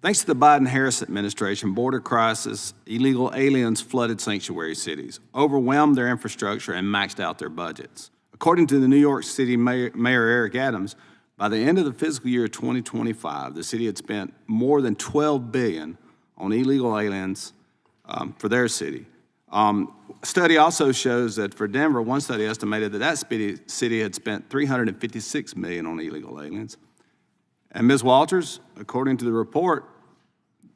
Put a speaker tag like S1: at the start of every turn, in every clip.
S1: Thanks to the Biden-Harris administration, border crisis, illegal aliens flooded sanctuary cities, overwhelmed their infrastructure, and maxed out their budgets. According to the New York City Mayor Eric Adams, by the end of the fiscal year 2025, the city had spent more than $12 billion on illegal aliens for their city. A study also shows that for Denver, one study estimated that city had spent $356 million on illegal aliens. And Ms. Walters, according to the report,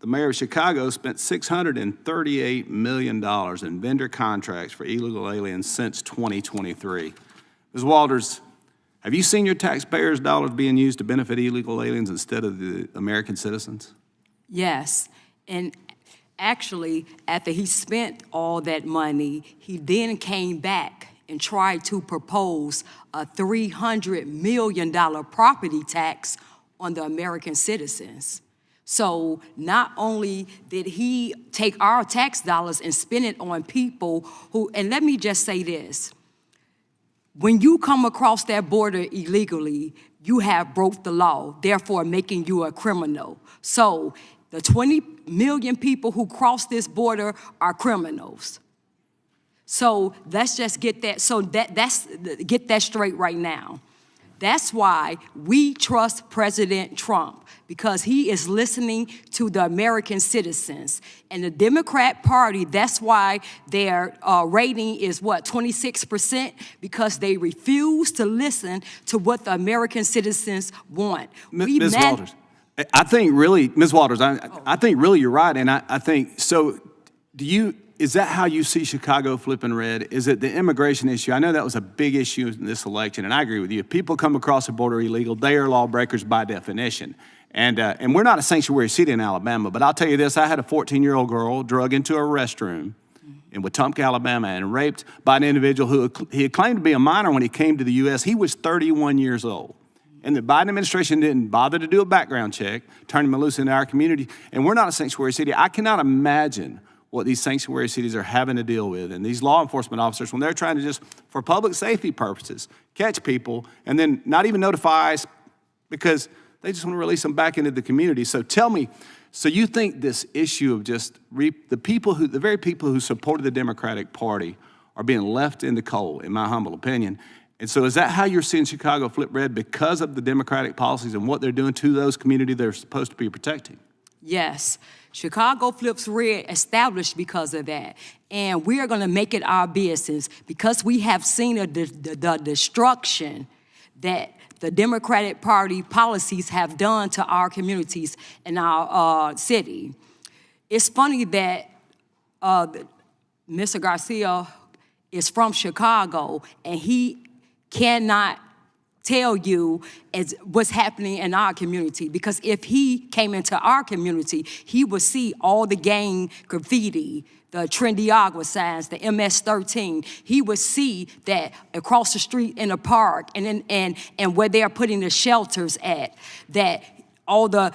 S1: the mayor of Chicago spent $638 million in vendor contracts for illegal aliens since 2023. Ms. Walters, have you seen your taxpayers' dollars being used to benefit illegal aliens instead of the American citizens?
S2: Yes, and actually, after he spent all that money, he then came back and tried to propose a $300 million property tax on the American citizens. So not only did he take our tax dollars and spend it on people who, and let me just say this, when you come across that border illegally, you have broke the law, therefore making you a criminal. So the 20 million people who cross this border are criminals. So let's just get that, get that straight right now. That's why we trust President Trump, because he is listening to the American citizens. And the Democrat Party, that's why their rating is what, 26%? Because they refuse to listen to what the American citizens want.
S1: Ms. Walters, I think really, Ms. Walters, I think really you're right. And I think, so is that how you see Chicago flipping red? Is it the immigration issue? I know that was a big issue in this election, and I agree with you. If people come across the border illegal, they are lawbreakers by definition. And we're not a sanctuary city in Alabama, but I'll tell you this, I had a 14-year-old girl drug into a restroom in Wetumpka, Alabama, and raped by an individual who he had claimed to be a minor when he came to the U.S. He was 31 years old. And the Biden administration didn't bother to do a background check, turn him loose into our community, and we're not a sanctuary city. I cannot imagine what these sanctuary cities are having to deal with. And these law enforcement officers, when they're trying to just, for public safety purposes, catch people and then not even notify us because they just want to release them back into the community. So tell me, so you think this issue of just the very people who supported the Democratic Party are being left in the cold, in my humble opinion. And so is that how you're seeing Chicago flip red, because of the Democratic policies and what they're doing to those communities they're supposed to be protecting?
S2: Yes. Chicago flips red established because of that. And we are going to make it our business, because we have seen the destruction that the Democratic Party policies have done to our communities in our city. It's funny that Mr. Garcia is from Chicago, and he cannot tell you what's happening in our community, because if he came into our community, he would see all the gang graffiti, the Trendy Agua signs, the MS-13. He would see that across the street in the park and where they're putting the shelters at, that all the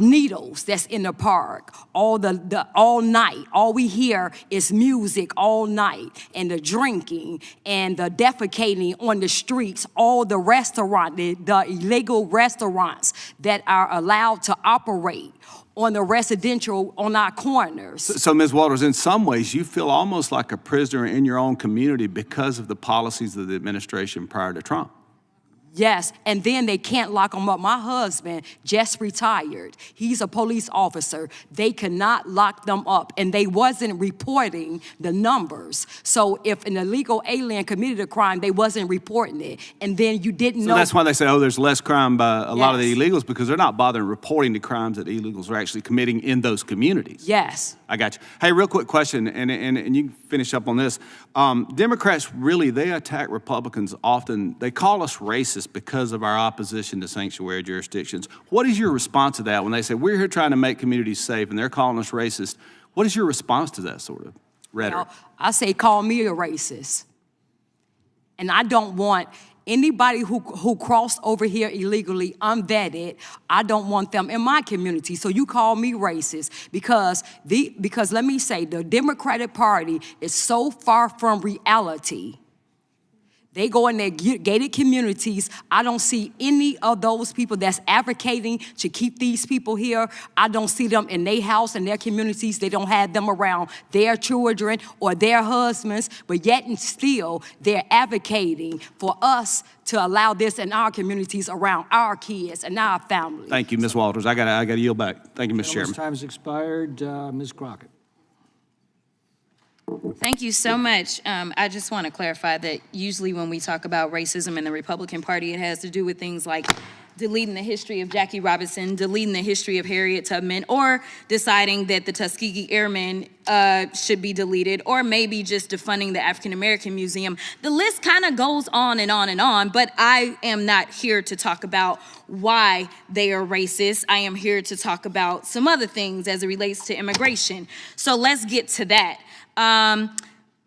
S2: needles that's in the park, all night. All we hear is music all night, and the drinking and the defecating on the streets, all the the illegal restaurants that are allowed to operate on the residential, on our corners.
S1: So Ms. Walters, in some ways, you feel almost like a prisoner in your own community because of the policies of the administration prior to Trump.
S2: Yes, and then they can't lock him up. My husband just retired. He's a police officer. They cannot lock them up, and they wasn't reporting the numbers. So if an illegal alien committed a crime, they wasn't reporting it, and then you didn't know.
S1: So that's why they say, oh, there's less crime by a lot of the illegals, because they're not bothering reporting the crimes that illegals are actually committing in those communities.
S2: Yes.
S1: I got you. Hey, real quick question, and you can finish up on this. Democrats really, they attack Republicans often. They call us racist because of our opposition to sanctuary jurisdictions. What is your response to that when they say, we're here trying to make communities safe and they're calling us racist? What is your response to that sort of rhetoric?
S2: Well, I say, call me a racist. And I don't want anybody who crossed over here illegally, unvetted, I don't want them in my community. So you call me racist because let me say, the Democratic Party is so far from reality They go in their gated communities. I don't see any of those people that's advocating to keep these people here. I don't see them in their house and their communities. They don't have them around their children or their husbands, but yet and still they're advocating for us to allow this in our communities around our kids and our families.
S1: Thank you, Ms. Walters. I gotta yield back. Thank you, Mr. Chairman.
S3: Time has expired. Ms. Crockett.
S4: Thank you so much. I just want to clarify that usually when we talk about racism in the Republican Party, it has to do with things like deleting the history of Jackie Robinson, deleting the history of Harriet Tubman, or deciding that the Tuskegee Airmen should be deleted, or maybe just defunding the African American Museum. The list kind of goes on and on and on, but I am not here to talk about why they are racist. I am here to talk about some other things as it relates to immigration. So let's get to that.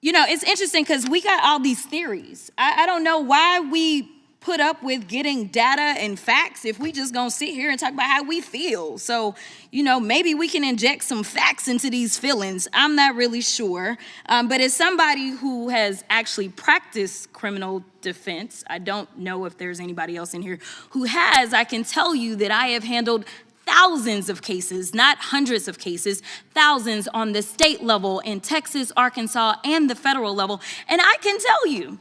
S4: You know, it's interesting because we got all these theories. I don't know why we put up with getting data and facts if we just gonna sit here and talk about how we feel. So, you know, maybe we can inject some facts into these feelings. I'm not really sure. But as somebody who has actually practiced criminal defense, I don't know if there's anybody else in here who has, I can tell you that I have handled thousands of cases, not hundreds of cases, thousands on the state level in Texas, Arkansas, and the federal level. And I can tell you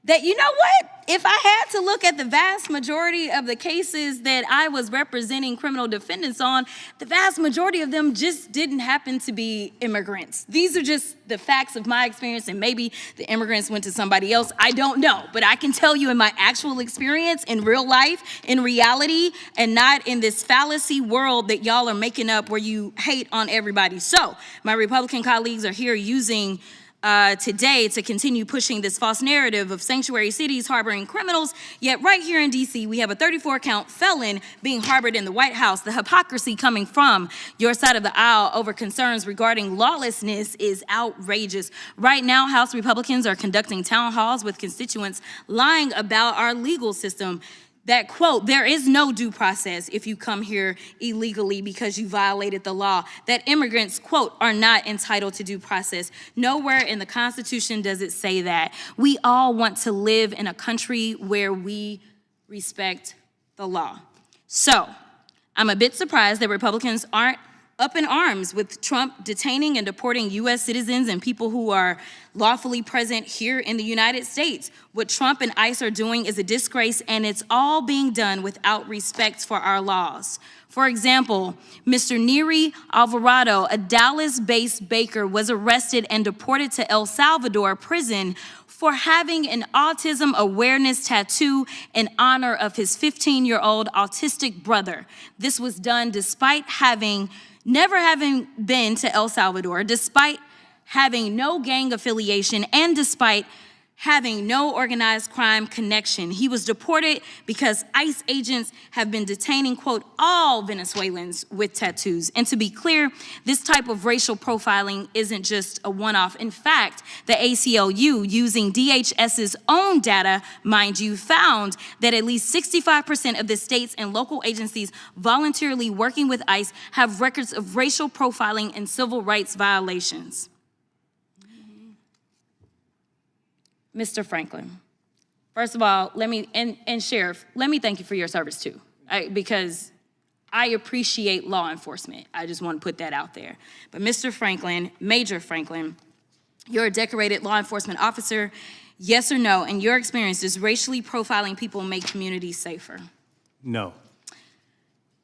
S4: that, you know what? If I had to look at the vast majority of the cases that I was representing criminal defendants on, the vast majority of them just didn't happen to be immigrants. These are just the facts of my experience, and maybe the immigrants went to somebody else. I don't know, but I can tell you in my actual experience in real life, in reality, and not in this fallacy world that y'all are making up where you hate on everybody. So my Republican colleagues are here using today to continue pushing this false narrative of sanctuary cities harboring criminals, yet right here in DC, we have a 34-count felon being harbored in the White House. The hypocrisy coming from your side of the aisle over concerns regarding lawlessness is outrageous. Right now, House Republicans are conducting town halls with constituents lying about our legal system. That, quote, there is no due process if you come here illegally because you violated the law. That immigrants, quote, are not entitled to due process. Nowhere in the Constitution does it say that. We all want to live in a country where we respect the law. So I'm a bit surprised that Republicans aren't up in arms with Trump detaining and deporting U.S. citizens and people who are lawfully present here in the United States. What Trump and ICE are doing is a disgrace, and it's all being done without respect for our laws. For example, Mr. Neri Alvarado, a Dallas-based baker, was arrested and deported to El Salvador prison for having an autism awareness tattoo in honor of his 15-year-old autistic brother. This was done despite never having been to El Salvador, despite having no gang affiliation, and despite having no organized crime connection. He was deported because ICE agents have been detaining, quote, all Venezuelans with tattoos. And to be clear, this type of racial profiling isn't just a one-off. In fact, the ACLU, using DHS's own data, mind you, found that at least 65% of the states and local agencies voluntarily working with ICE have records of racial profiling and civil rights violations. Mr. Franklin, first of all, and Sheriff, let me thank you for your service too, because I appreciate law enforcement. I just want to put that out there. But Mr. Franklin, Major Franklin, you're a decorated law enforcement officer. Yes or no, in your experience, does racially profiling people make communities safer?
S5: No.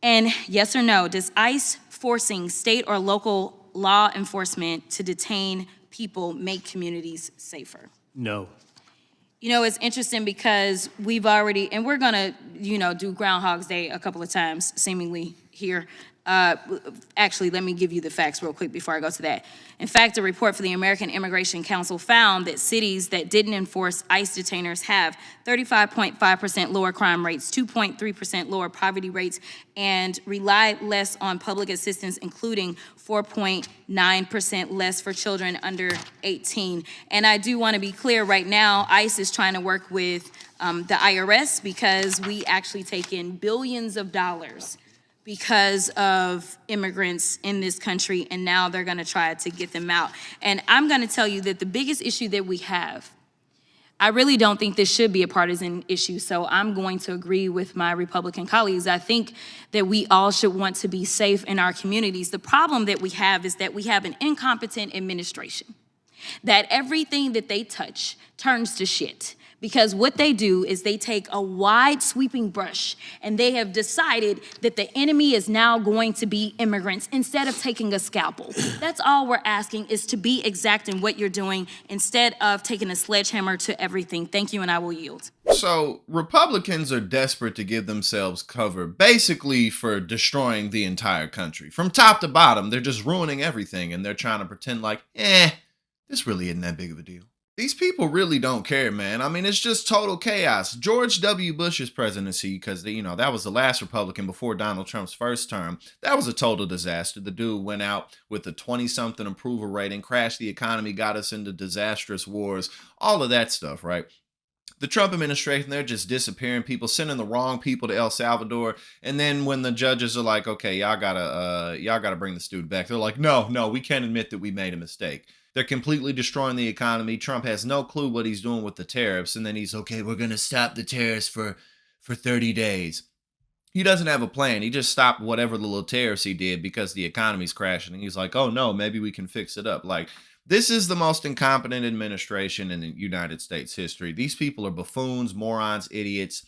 S4: And yes or no, does ICE forcing state or local law enforcement to detain people make communities safer?
S5: No.
S4: You know, it's interesting because we've already, and we're gonna, do Groundhog's Day a couple of times, seemingly here. Actually, let me give you the facts real quick before I go to that. In fact, a report for the American Immigration Council found that cities that didn't enforce ICE detainers have 35.5% lower crime rates, 2.3% lower poverty rates, and relied less on public assistance, including 4.9% less for children under 18. And I do want to be clear right now, ICE is trying to work with the IRS because we actually take in billions of dollars because of immigrants in this country, and now they're gonna try to get them out. And I'm gonna tell you that the biggest issue that we have I really don't think this should be a partisan issue, so I'm going to agree with my Republican colleagues. I think that we all should want to be safe in our communities. The problem that we have is that we have an incompetent administration, that everything that they touch turns to shit. Because what they do is they take a wide sweeping brush and they have decided that the enemy is now going to be immigrants instead of taking a scalpel. That's all we're asking, is to be exact in what you're doing instead of taking a sledgehammer to everything. Thank you, and I will yield.
S5: So Republicans are desperate to give themselves cover basically for destroying the entire country. From top to bottom, they're just ruining everything, and they're trying to pretend like, this really isn't that big of a deal. These people really don't care, man. I mean, it's just total chaos. George W. Bush's presidency, because, that was the last Republican before Donald Trump's first term, that was a total disaster. The dude went out with a 20-something approval rating, crashed the economy, got us into disastrous wars, all of that stuff, right? The Trump administration, they're just disappearing people, sending the wrong people to El Salvador. And then when the judges are like, okay, y'all gotta bring this dude back, they're like, no, we can't admit that we made a mistake. They're completely destroying the economy. Trump has no clue what he's doing with the tariffs. And then he's, okay, we're going to stop the tariffs for 30 days. He doesn't have a plan. He just stopped whatever the little tariffs he did because the economy's crashing. And he's like, oh no, maybe we can fix it up. Like, this is the most incompetent administration in the United States history. These people are buffoons, morons, idiots.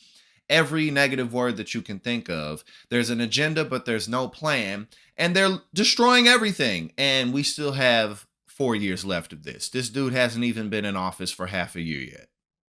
S5: Every negative word that you can think of. There's an agenda, but there's no plan. And they're destroying everything. And we still have 4 years left of this. This dude hasn't even been in office for half a year yet.